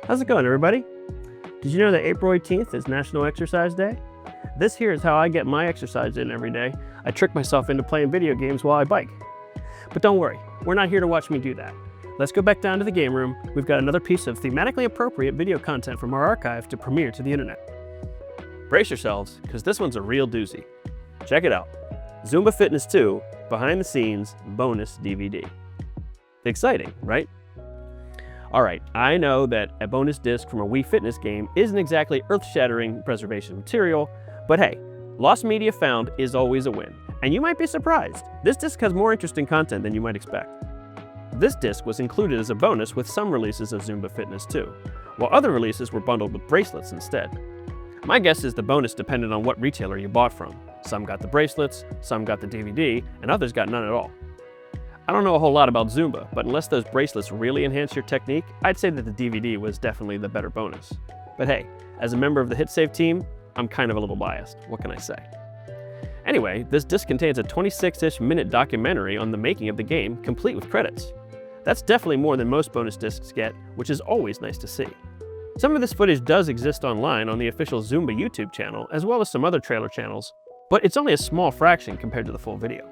How's it going, everybody? Did you know that April 18th is National Exercise Day? This here is how I get my exercise in every day. I trick myself into playing video games while I bike. But don't worry, we're not here to watch me do that. Let's go back down to the game room. We've got another piece of thematically appropriate video content from our archive to premiere to the internet. Brace yourselves, because this one's a real doozy. Check it out. Zumba Fitness 2, behind the scenes, bonus DVD. Exciting, right? All right, I know that a bonus disc from a Wii Fitness game isn't exactly earth-shattering preservation material, but hey, lost media found is always a win. And you might be surprised. This disc has more interesting content than you might expect. This disc was included as a bonus with some releases of Zumba Fitness 2, while other releases were bundled with bracelets instead. My guess is the bonus depended on what retailer you bought from. Some got the bracelets, some got the DVD, and others got none at all. I don't know a whole lot about Zumba, but unless those bracelets really enhance your technique, I'd say that the DVD was definitely the better bonus. But hey, as a member of the HitSave team, I'm kind of a little biased. What can I say? Anyway, this disc contains a 26-ish minute documentary on the making of the game, complete with credits. That's definitely more than most bonus discs get, which is always nice to see. Some of this footage does exist online on the official Zumba YouTube channel, as well as some other trailer channels, but it's only a small fraction compared to the full video.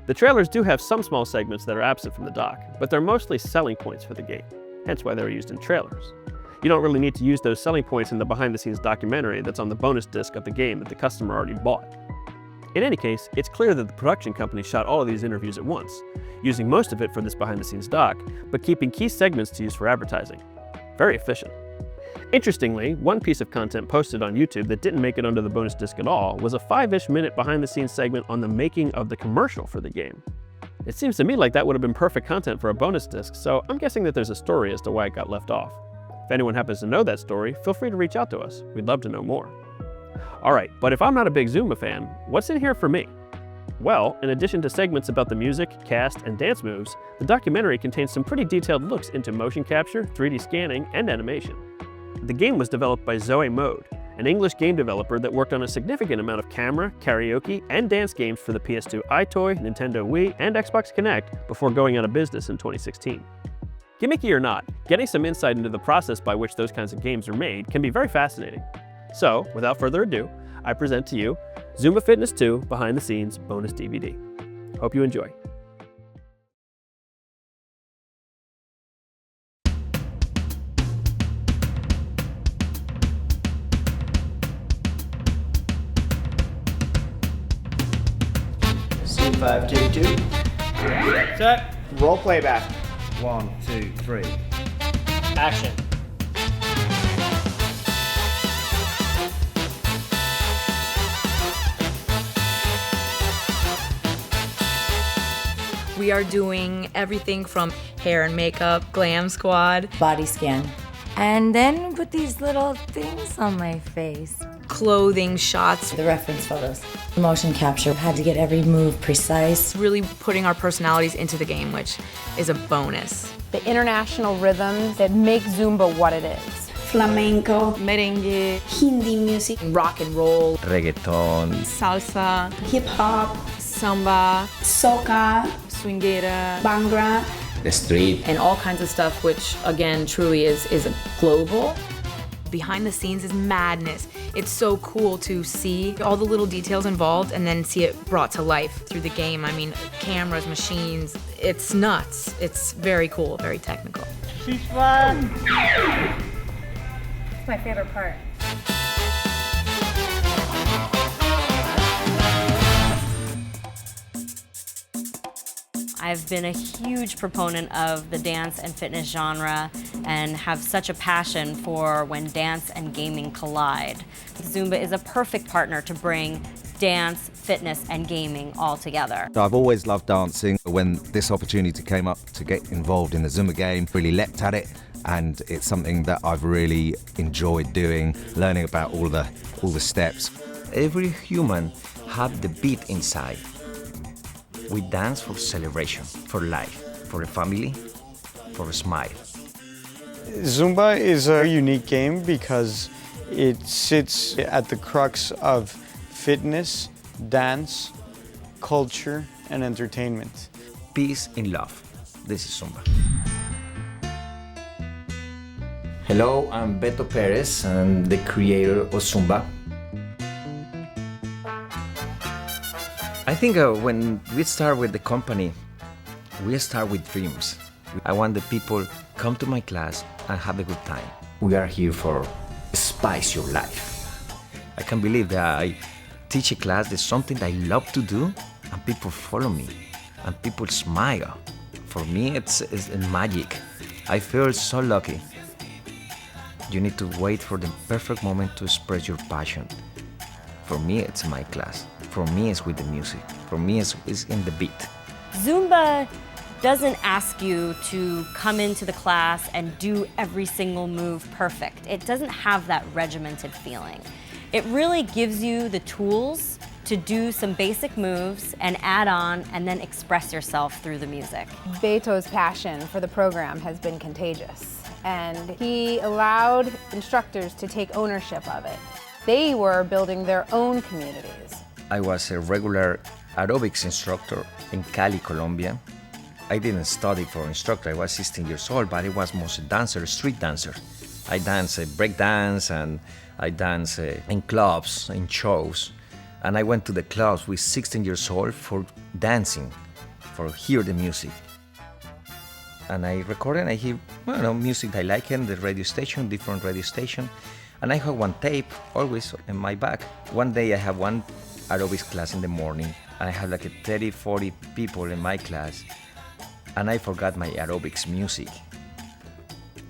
The trailers do have some small segments that are absent from the doc, but they're mostly selling points for the game, hence why they're used in trailers. You don't really need to use those selling points in the behind-the-scenes documentary that's on the bonus disc of the game that the customer already bought. In any case, it's clear that the production company shot all of these interviews at once, using most of it for this behind-the-scenes doc, but keeping key segments to use for advertising. Very efficient. Interestingly, one piece of content posted on YouTube that didn't make it onto the bonus disc at all was a 5-ish minute behind-the-scenes segment on the making of the commercial for the game. It seems to me like that would have been perfect content for a bonus disc, so I'm guessing that there's a story as to why it got left off. If anyone happens to know that story, feel free to reach out to us. We'd love to know more. Alright, but if I'm not a big Zumba fan, what's in here for me? Well, in addition to segments about the music, cast, and dance moves, the documentary contains some pretty detailed looks into motion capture, 3D scanning, and animation. The game was developed by Zoe Mode, an English game developer that worked on a significant amount of camera, karaoke, and dance games for the PS2 iToy, Nintendo Wii, and Xbox Connect before going out of business in 2016. Gimmicky or not, getting some insight into the process by which those kinds of games are made can be very fascinating. So, without further ado, I present to you Zumba Fitness 2 Behind the Scenes Bonus DVD. Hope you enjoy. Scene 5, take 2. Set. Roll playback. 1, 2, 3. Action. We are doing everything from hair and makeup, glam squad, body scan. And then put these little things on my face. clothing shots. The reference photos. Motion capture. Had to get every move precise. Really putting our personalities into the game, which is a bonus. The international rhythms that make Zumba what it is. Flamenco, Merengue, Hindi music, rock and roll, reggaeton, salsa, hip hop, samba, soca, swinguera, bhangra, the street, and all kinds of stuff, which again truly is global. Behind the scenes is madness. It's so cool to see all the little details involved and then see it brought to life through the game. I mean, cameras, machines, it's nuts. It's very cool, very technical. She's fun. It's my favorite part. I've been a huge proponent of the dance and fitness genre and have such a passion for when dance and gaming collide. Zumba is a perfect partner to bring dance, fitness, and gaming all together. I've always loved dancing. When this opportunity came up to get involved in the Zumba game, really leapt at it, and it's something that I've really enjoyed doing, learning about all the steps. every human have the beat inside. We dance for celebration, for life, for a family, for a smile. Zumba is a unique game because it sits at the crux of fitness, dance, culture, and entertainment. Peace in love. This is Zumba. Hello, I'm Beto Perez. I'm the creator of Zumba. I think when we start with the company, we start with dreams. I want the people come to my class and have a good time. We are here for spice your life. I can't believe that I teach a class that's something I love to do, and people follow me, and people smile. For me, it's magic. I feel so lucky. You need to wait for the perfect moment to express your passion. For me, it's my class. For me, it's with the music. For me, it's in the beat. Zumba doesn't ask you to come into the class and do every single move perfect. It doesn't have that regimented feeling. It really gives you the tools to do some basic moves and add on and then express yourself through the music. Beto's passion for the program has been contagious, and he allowed instructors to take ownership of it. They were building their own communities. I was a regular aerobics instructor in Cali, Colombia. I didn't study for instructor. I was 16 years old, but I was mostly dancer, street dancer. I dance break dance, and I dance in clubs, in shows. And I went to the clubs with 16 years old for dancing, for hear the music. And I recorded, I hear music I like in the radio station, different radio station. And I have one tape always in my bag. One day I have one aerobics class in the morning, and I have like 30, 40 people in my class, and I forgot my aerobics music.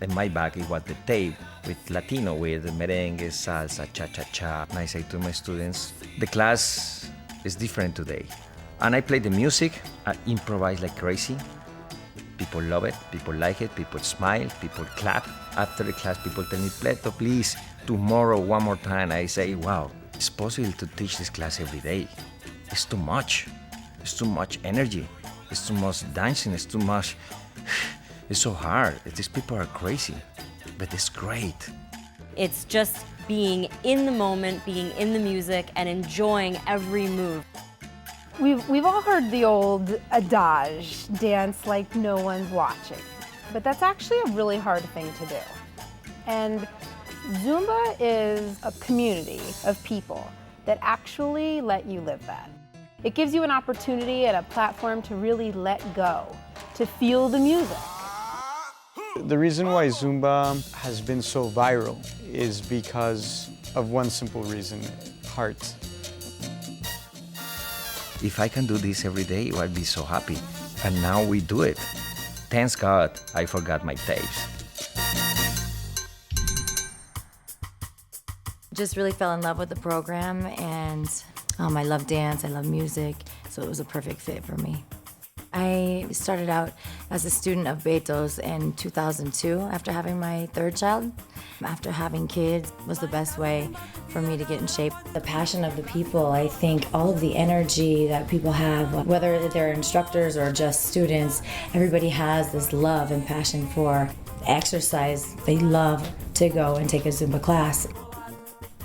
In my bag it was the tape with Latino, with merengue, salsa, cha-cha-cha. And I say to my students, the class is different today. And I play the music, I improvise like crazy. People love it, people like it, people smile, people clap. After the class, people tell me, Pleto, please, tomorrow one more time. I say, wow, it's possible to teach this class every day. It's too much. It's too much energy. It's too much dancing. It's too much. It's so hard. These people are crazy, but it's great. It's just being in the moment, being in the music, and enjoying every move. We've all heard the old adage, dance like no one's watching, but that's actually a really hard thing to do. And Zumba is a community of people that actually let you live that. It gives you an opportunity and a platform to really let go, to feel the music. The reason why Zumba has been so viral is because of one simple reason, heart. If I can do this every day, I'd be so happy. And now we do it. Thanks God I forgot my tapes. Just really fell in love with the program, and I love dance, I love music, so it was a perfect fit for me. I started out as a student of Beto's in 2002 after having my third child. After having kids was the best way for me to get in shape. The passion of the people, I think all of the energy that people have, whether they're instructors or just students, everybody has this love and passion for exercise. They love to go and take a Zumba class.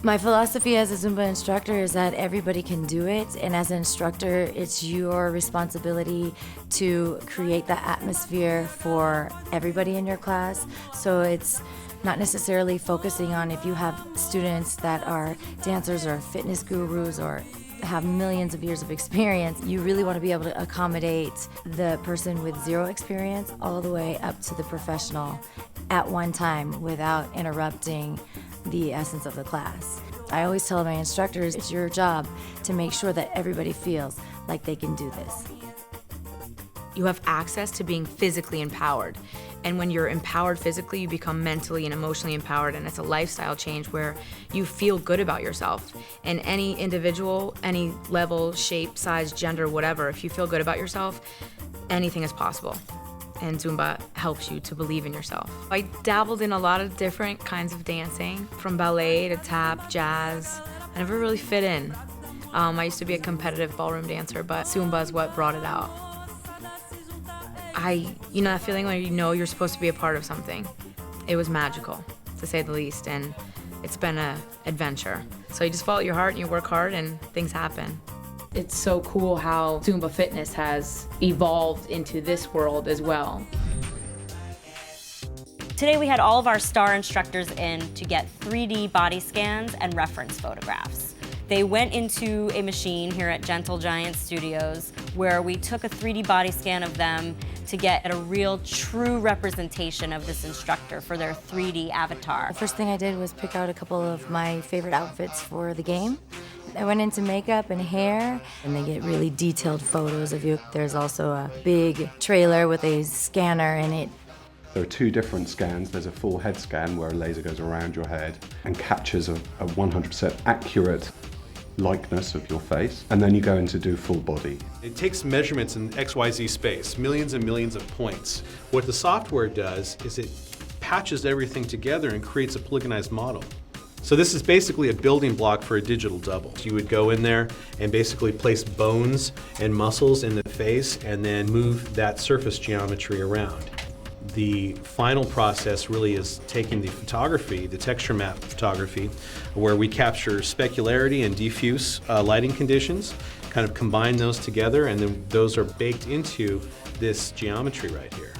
My philosophy as a Zumba instructor is that everybody can do it, and as an instructor, it's your responsibility to create the atmosphere for everybody in your class. So it's not necessarily focusing on if you have students that are dancers or fitness gurus or have millions of years of experience. You really want to be able to accommodate the person with zero experience all the way up to the professional at one time without interrupting the essence of the class. I always tell my instructors, it's your job to make sure that everybody feels like they can do this. You have access to being physically empowered. And when you're empowered physically, you become mentally and emotionally empowered, and it's a lifestyle change where you feel good about yourself. And any individual, any level, shape, size, gender, whatever, if you feel good about yourself, anything is possible. And Zumba helps you to believe in yourself. I dabbled in a lot of different kinds of dancing, from ballet to tap, jazz. I never really fit in. I used to be a competitive ballroom dancer, but Zumba is what brought it out. That feeling when you know you're supposed to be a part of something. It was magical, to say the least, and it's been an adventure. So you just follow your heart and you work hard and things happen. It's so cool how Zumba Fitness has evolved into this world as well. Today we had all of our star instructors in to get 3D body scans and reference photographs. They went into a machine here at Gentle Giant Studios where we took a 3D body scan of them to get a real, true representation of this instructor for their 3D avatar. The first thing I did was pick out a couple of my favorite outfits for the game. I went into makeup and hair, and they get really detailed photos of you. There's also a big trailer with a scanner in it. There are two different scans. There's a full head scan where a laser goes around your head and captures a 100% accurate likeness of your face, and then you go in to do full body. It takes measurements in XYZ space, millions and millions of points. What the software does is it patches everything together and creates a polygonized model. So this is basically a building block for a digital double. You would go in there and basically place bones and muscles in the face and then move that surface geometry around. The final process really is taking the photography, the texture map photography, where we capture specularity and diffuse lighting conditions, kind of combine those together, and then those are baked into this geometry right here.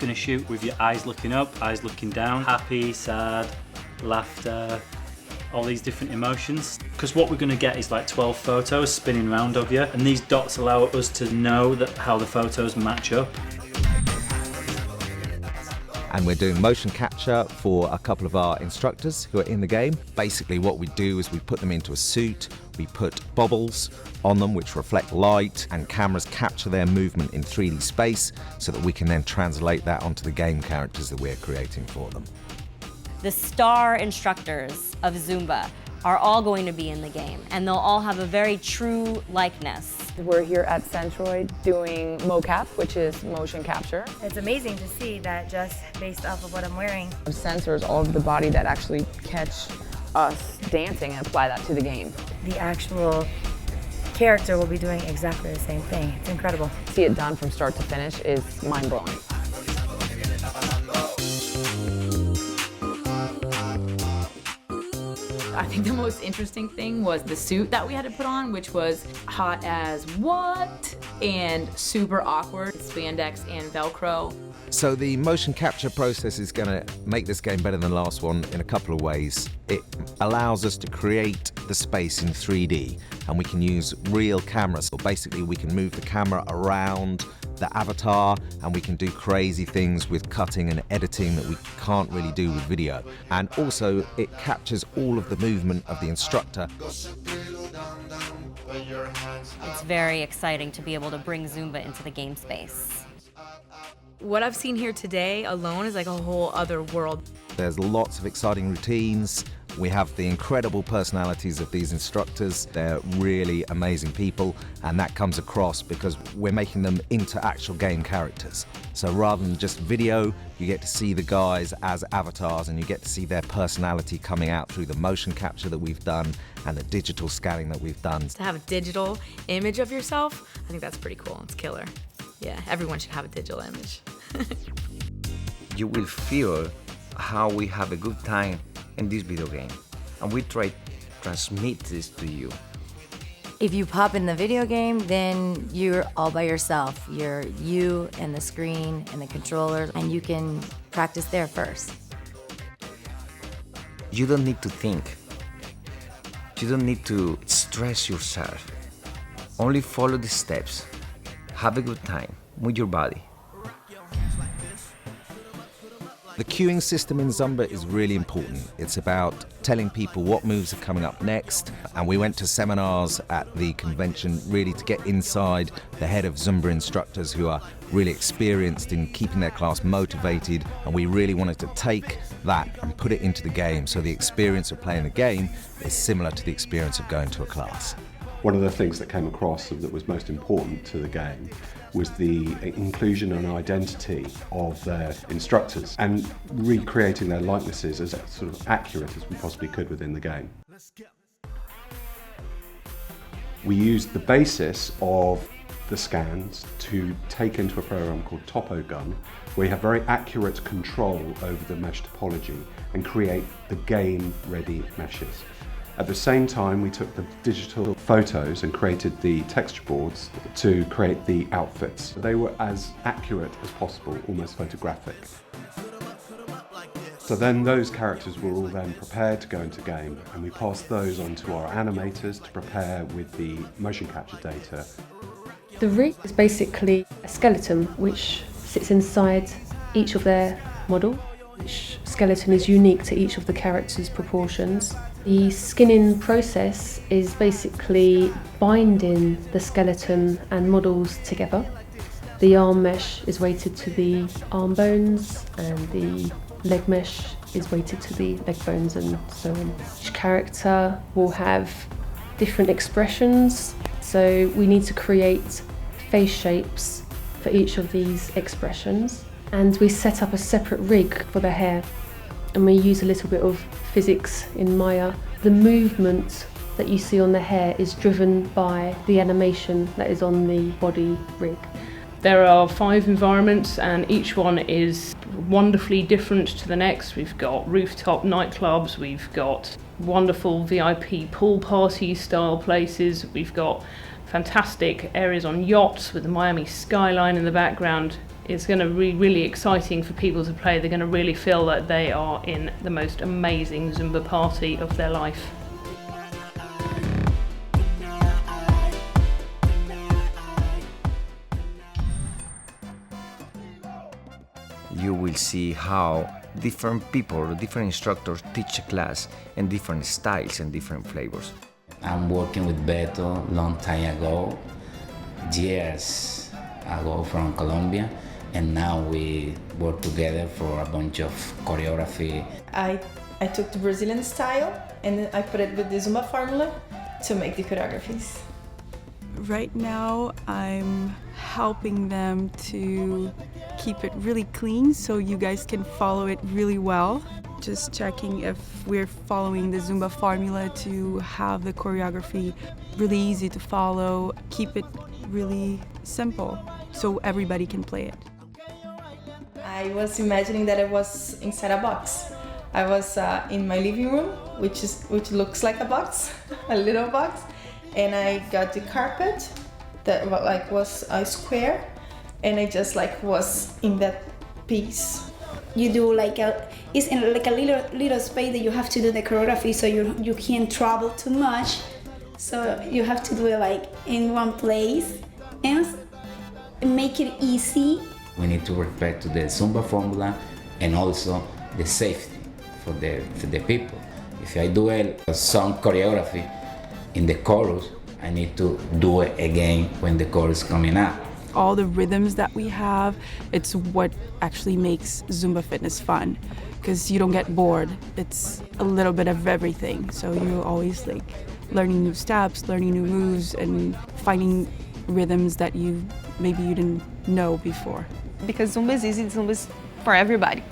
Gonna shoot with your eyes looking up, eyes looking down, happy, sad, laughter, all these different emotions. Because what we're gonna get is like 12 photos spinning around of you, and these dots allow us to know that how the photos match up. And we're doing motion capture for a couple of our instructors who are in the game. Basically what we do is we put them into a suit, we put bubbles on them which reflect light, and cameras capture their movement in 3D space so that we can then translate that onto the game characters that we're creating for them. The star instructors of Zumba are all going to be in the game, and they'll all have a very true likeness. We're here at Centroid doing mocap, which is motion capture. It's amazing to see that just based off of what I'm wearing. Sensors all over the body that actually catch us dancing and apply that to the game. The actual character will be doing exactly the same thing. It's incredible. See it done from start to finish is mind-blowing. I think the most interesting thing was the suit that we had to put on, which was hot as what and super awkward. Spandex and Velcro. So the motion capture process is going to make this game better than the last one in a couple of ways. It allows us to create the space in 3D, and we can use real cameras. So basically we can move the camera around the avatar, and we can do crazy things with cutting and editing that we can't really do with video. And also it captures all of the movement of the instructor. It's very exciting to be able to bring Zumba into the game space. What I've seen here today alone is like a whole other world. There's lots of exciting routines. We have the incredible personalities of these instructors. They're really amazing people, and that comes across because we're making them into actual game characters. So rather than just video, you get to see the guys as avatars, and you get to see their personality coming out through the motion capture that we've done and the digital scanning that we've done. To have a digital image of yourself, I think that's pretty cool. It's killer. Yeah, everyone should have a digital image. You will feel how we have a good time in this video game, and we try to transmit this to you. If you pop in the video game, then you're all by yourself. You're you and the screen and the controller, and you can practice there first. You don't need to think. You don't need to stress yourself. Only follow the steps. Have a good time with your body. The cueing system in Zumba is really important. It's about telling people what moves are coming up next, and we went to seminars at the convention really to get inside the head of Zumba instructors who are really experienced in keeping their class motivated, and we really wanted to take that and put it into the game so the experience of playing the game is similar to the experience of going to a class. One of the things that came across that was most important to the game was the inclusion and identity of their instructors and recreating their likenesses as sort of accurate as we possibly could within the game. We used the basis of the scans to take into a program called Topo Gun, where you have very accurate control over the mesh topology and create the game-ready meshes. At the same time, we took the digital photos and created the texture boards to create the outfits. They were as accurate as possible, almost photographic. So then those characters were all then prepared to go into game, and we passed those on to our animators to prepare with the motion capture data. The rig is basically a skeleton which sits inside each of their model. Each skeleton is unique to each of the characters' proportions. The skinning process is basically binding the skeleton and models together. The arm mesh is weighted to the arm bones, and the leg mesh is weighted to the leg bones, and so on. Each character will have different expressions, so we need to create face shapes for each of these expressions. And we set up a separate rig for the hair, and we use a little bit of physics in Maya. The movement that you see on the hair is driven by the animation that is on the body rig. There are 5 environments, and each one is wonderfully different to the next. We've got rooftop nightclubs, we've got wonderful VIP pool party style places, we've got fantastic areas on yachts with the Miami skyline in the background. It's going to be really exciting for people to play. They're going to really feel that they are in the most amazing Zumba party of their life. You will see how different people, different instructors teach a class in different styles and different flavors. I'm working with Beto long time ago, years ago from Colombia, and now we work together for a bunch of choreography. I took the Brazilian style and I put it with the Zumba formula to make the choreographies. Right now, I'm helping them to keep it really clean so you guys can follow it really well. Just checking if we're following the Zumba formula to have the choreography really easy to follow, keep it really simple so everybody can play it. I was imagining that I was inside a box. I was in my living room, which looks like a box, a little box, and I got the carpet that was a square, and I just was in that piece. You do it's in like a little space that you have to do the choreography, so you can't travel too much. So you have to do it in one place and make it easy. We need to respect the Zumba formula and also the safety for the people. If I do a song choreography in the chorus, I need to do it again when the chorus is coming up. All the rhythms that we have, it's what actually makes Zumba Fitness fun, because you don't get bored. It's a little bit of everything, so you're always learning new steps, learning new moves, and finding rhythms that maybe you didn't know before. Because Zumba is easy, Zumba is for everybody.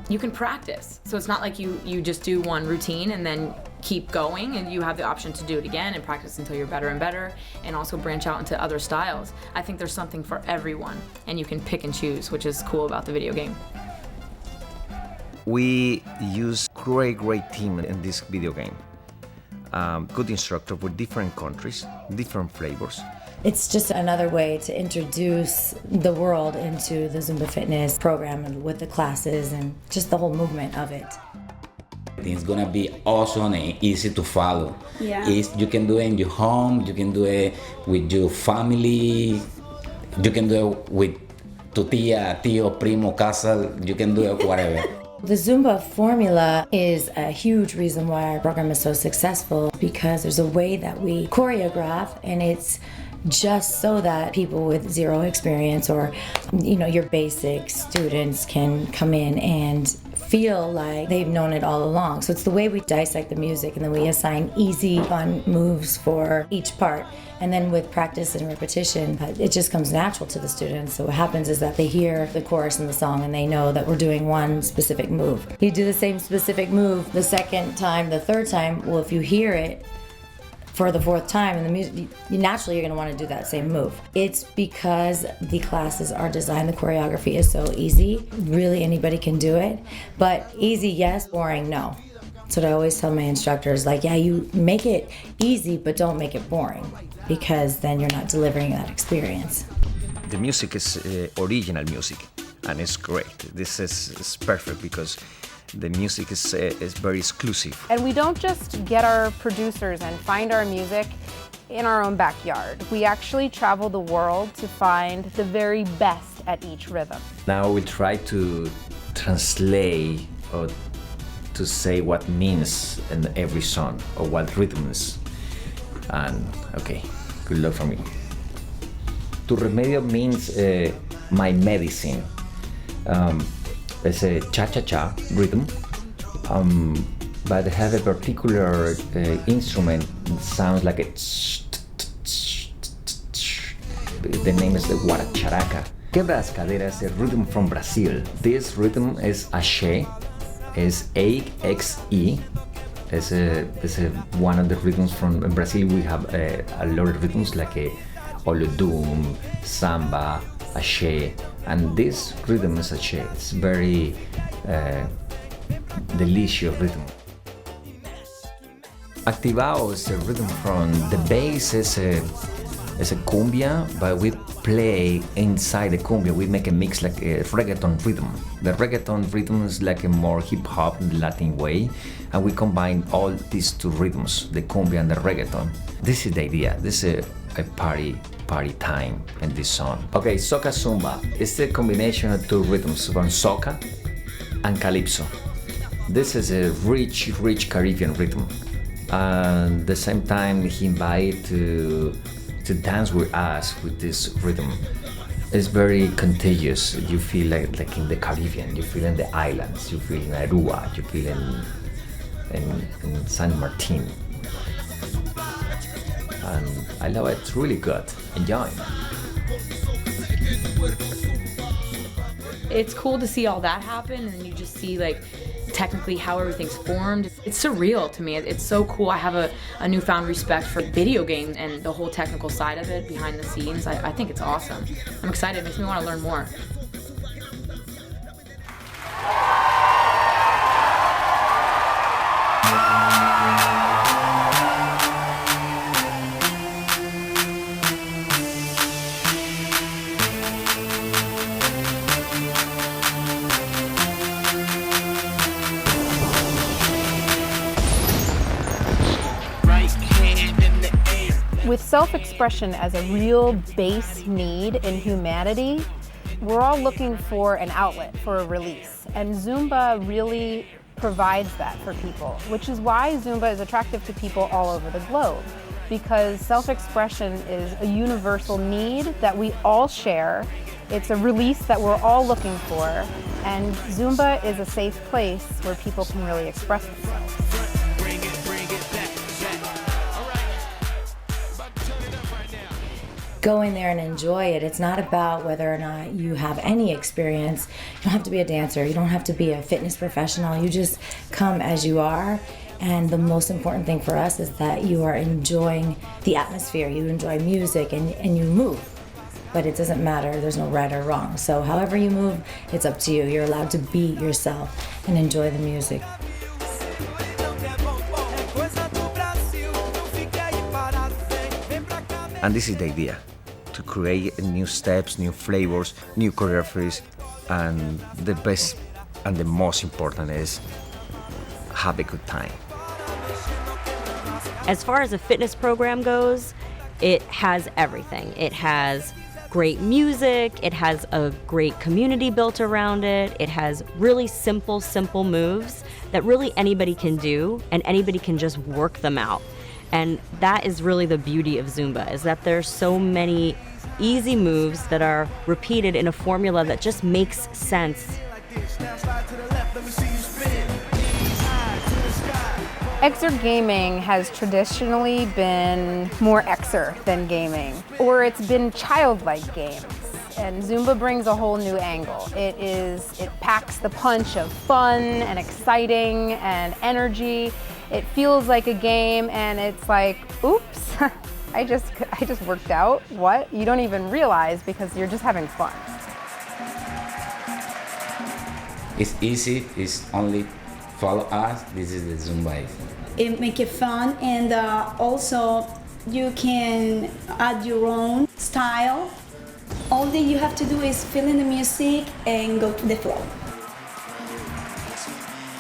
You can practice, so it's not like you just do one routine and then keep going, and you have the option to do it again and practice until you're better and better, and also branch out into other styles. I think there's something for everyone, and you can pick and choose, which is cool about the video game. We use great team in this video game. Good instructor with different countries, different flavors. It's just another way to introduce the world into the Zumba Fitness program with the classes and just the whole movement of it. It's gonna be awesome and easy to follow. Yeah. You can do it in your home, you can do it with your family, you can do it with tu tía, tío, primo, casa, you can do it whatever. The Zumba formula is a huge reason why our program is so successful, because there's a way that we choreograph, and it's just so that people with zero experience or your basic students can come in and feel like they've known it all along. So it's the way we dissect the music, and then we assign easy, fun moves for each part. And then with practice and repetition, it just comes natural to the students. So what happens is that they hear the chorus and the song, and they know that we're doing one specific move. You do the same specific move the second time, the third time. Well, if you hear it for the fourth time in the music, naturally you're going to want to do that same move. It's because the classes are designed, the choreography is so easy. Really anybody can do it. But easy, yes. Boring, no. That's what I always tell my instructors, you make it easy, but don't make it boring, because then you're not delivering that experience. The music is original music, and it's great. This is perfect because The music is very exclusive. And we don't just get our producers and find our music in our own backyard. We actually travel the world to find the very best at each rhythm. Now we'll try to translate or to say what means in every song or what rhythms. And okay, good luck for me. Tu remedio means my medicine. It's a cha-cha-cha rhythm, but it has a particular instrument that sounds like a the name is the guaracharaca. Quebra as caderas, a rhythm from Brazil. This rhythm is axé, is A-X-E. It's one of the rhythms from Brazil. We have a lot of rhythms like olodum, samba, axé, and this rhythm is axé. It's very delicious rhythm. Activado is a rhythm from the bass is a cumbia, but we play inside the cumbia. We make a mix like a reggaeton rhythm. The reggaeton rhythm is like a more hip hop Latin way, and we combine all these two rhythms, the cumbia and the reggaeton. This is the idea. This is a party time in this song. Okay, soca zumba is the combination of two rhythms from soca and calypso. This is a rich Caribbean rhythm. And at the same time, he invited to dance with us with this rhythm. It's very contagious. You feel like in the Caribbean, you feel in the islands, you feel in Aruba, you feel in San Martin. And I love it, it's really good. Enjoy. It's cool to see all that happen, and you just see like technically how everything's formed. It's surreal to me. It's so cool. I have a newfound respect for video games and the whole technical side of it behind the scenes. I think it's awesome. I'm excited. It makes me want to learn more. With self-expression as a real base need in humanity, we're all looking for an outlet, for a release. And Zumba really provides that for people, which is why Zumba is attractive to people all over the globe. Because self-expression is a universal need that we all share. It's a release that we're all looking for. And Zumba is a safe place where people can really express themselves. Go in there and enjoy it. It's not about whether or not you have any experience. You don't have to be a dancer. You don't have to be a fitness professional. You just come as you are. And the most important thing for us is that you are enjoying the atmosphere. You enjoy music and you move. But it doesn't matter. There's no right or wrong. So however you move, it's up to you. You're allowed to be yourself and enjoy the music. And this is the idea, to create new steps, new flavors, new choreographies, and the best and the most important is have a good time. As far as a fitness program goes, it has everything. It has great music, it has a great community built around it, it has really simple moves that really anybody can do, and anybody can just work them out. And that is really the beauty of Zumba, is that there's so many easy moves that are repeated in a formula that just makes sense. Exert gaming has traditionally been more exer than gaming, or it's been childlike games. And Zumba brings a whole new angle. It packs the punch of fun and exciting and energy. It feels like a game, and it's like, oops, I just worked out. What? You don't even realize because you're just having fun. It's easy. It's only follow us. This is the Zumba. It makes it fun, and also you can add your own style. All that you have to do is feel in the music and go to the flow.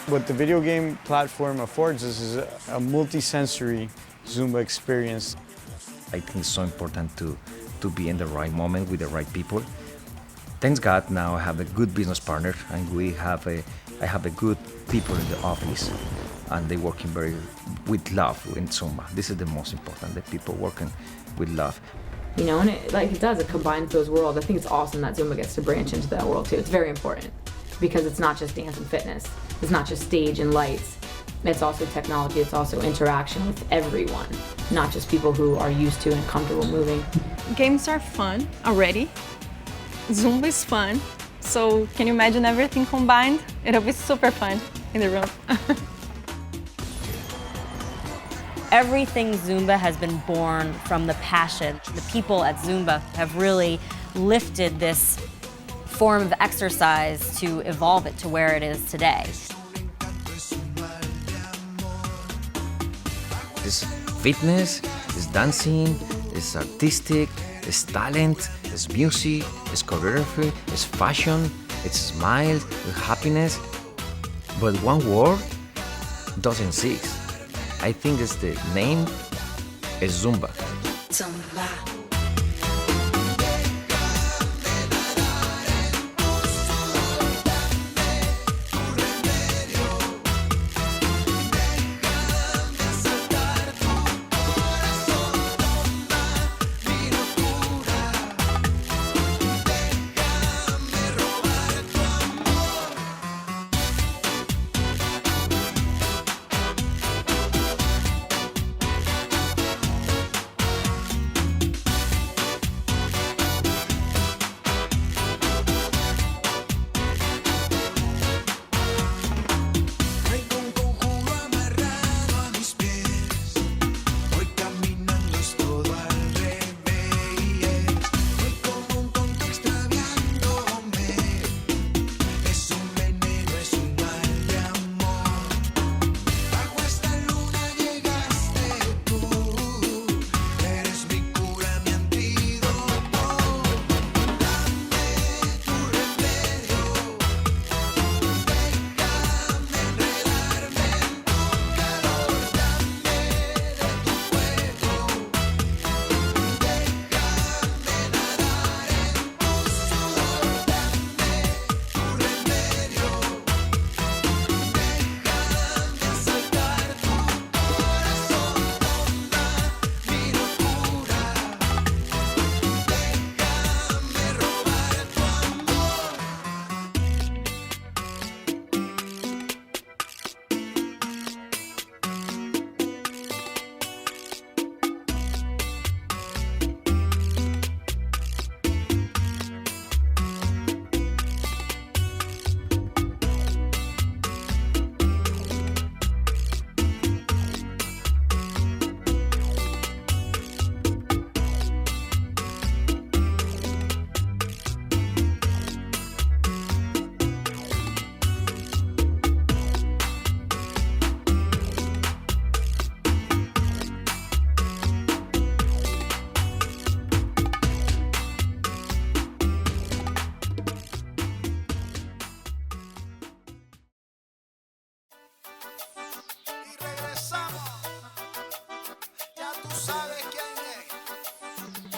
What the video game platform affords us is a multi-sensory Zumba experience. I think it's so important to be in the right moment with the right people. Thanks God, now I have a good business partner, and I have a good people in the office, and they working with love in Zumba. This is the most important, the people working with love. You know, and it combines those worlds. I think it's awesome that Zumba gets to branch into that world too. It's very important because it's not just dance and fitness. It's not just stage and lights. It's also technology. It's also interaction with everyone, not just people who are used to and comfortable moving. Games are fun already. Zumba is fun. So can you imagine everything combined? It'll be super fun in the room. Everything Zumba has been born from the passion. The people at Zumba have really lifted this form of exercise to evolve it to where it is today. It's fitness, it's dancing, it's artistic, it's talent, it's music, it's choreography, it's fashion, it's smile, it's happiness. But one word doesn't exist. I think it's the name is Zumba. Zumba.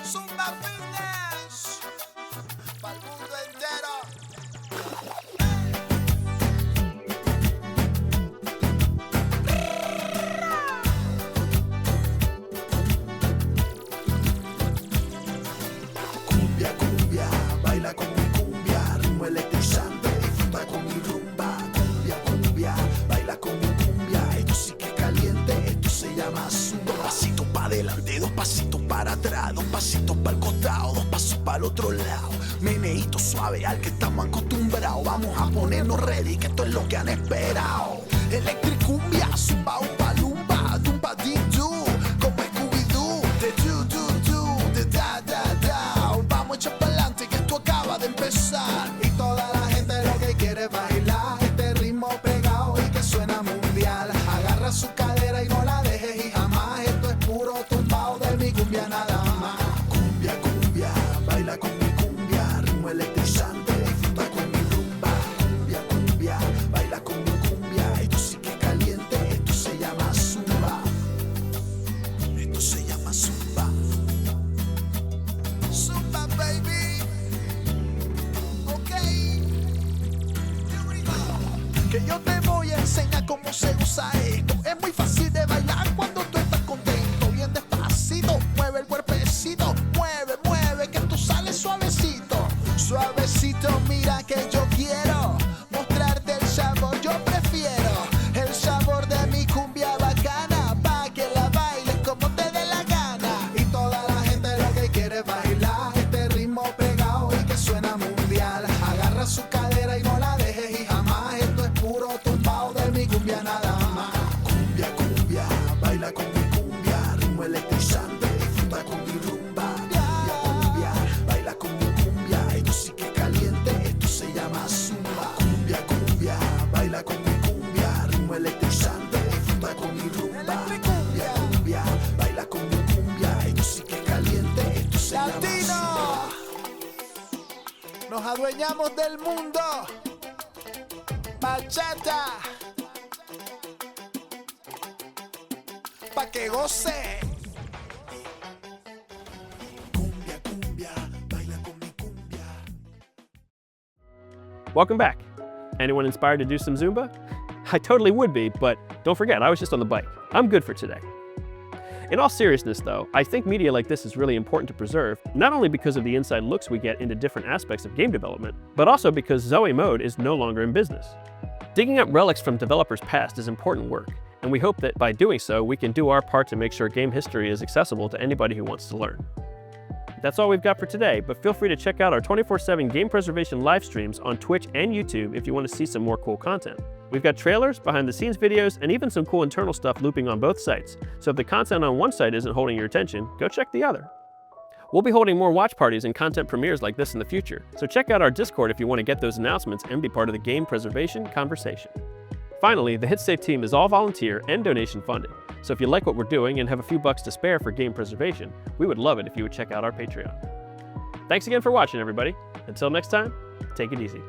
Zumba Fitness, para el mundo entero. Cumbia, cumbia, baila con mi cumbia, ritmo electrizante, disfruta con mi rumba. Cumbia, cumbia, baila con mi cumbia, esto sí que es caliente, esto se llama Zumba. Dos pasitos para adelante, dos pasitos para atrás, dos pasitos para el costado, dos pasos para el otro lado. Meneíto suave al que estamos acostumbrados, vamos a ponernos ready, que esto es lo que han esperado. Electricumbia, zumba, umpa, lumba, dumpa, di-do, como Scooby-Doo, de do, de da. Vamos a echar pa'lante que esto acaba de empezar. Y toda la gente lo que quiere es bailar este ritmo pegado y que suena mundial. Agarra su cadera y no la dejes y jamás. Esto es puro tumbao de mi cumbia nada más. Cumbia, cumbia, baila con mi cumbia, ritmo electrizante, disfruta con mi rumba. Cumbia, cumbia, baila con mi cumbia. electrizante, disfruta con mi rumba. Cumbia, cumbia, baila con mi cumbia, esto sí que caliente, esto se llama zumba. Cumbia, cumbia, baila con mi cumbia, ritmo electrizante, disfruta con mi rumba. Cumbia, cumbia, baila con mi cumbia, esto sí que caliente, esto se llama zumba. Nos adueñamos del mundo. Bachata. Pa' que goce. Welcome back. Anyone inspired to do some Zumba? I totally would be, but don't forget, I was just on the bike. I'm good for today. In all seriousness though, I think media like this is really important to preserve, not only because of the inside looks we get into different aspects of game development, but also because Zoe Mode is no longer in business. Digging up relics from developers past is important work, and we hope that by doing so, we can do our part to make sure game history is accessible to anybody who wants to learn. That's all we've got for today, but feel free to check out our 24/7 game preservation live streams on Twitch and YouTube if you want to see some more cool content. We've got trailers, behind-the-scenes videos, and even some cool internal stuff looping on both sites, so if the content on one site isn't holding your attention, go check the other. We'll be holding more watch parties and content premieres like this in the future, so check out our Discord if you want to get those announcements and be part of the game preservation conversation. Finally, the HitSafe team is all volunteer and donation funded, so if you like what we're doing and have a few bucks to spare for game preservation, we would love it if you would check out our Patreon. Thanks again for watching, everybody. Until next time, take it easy.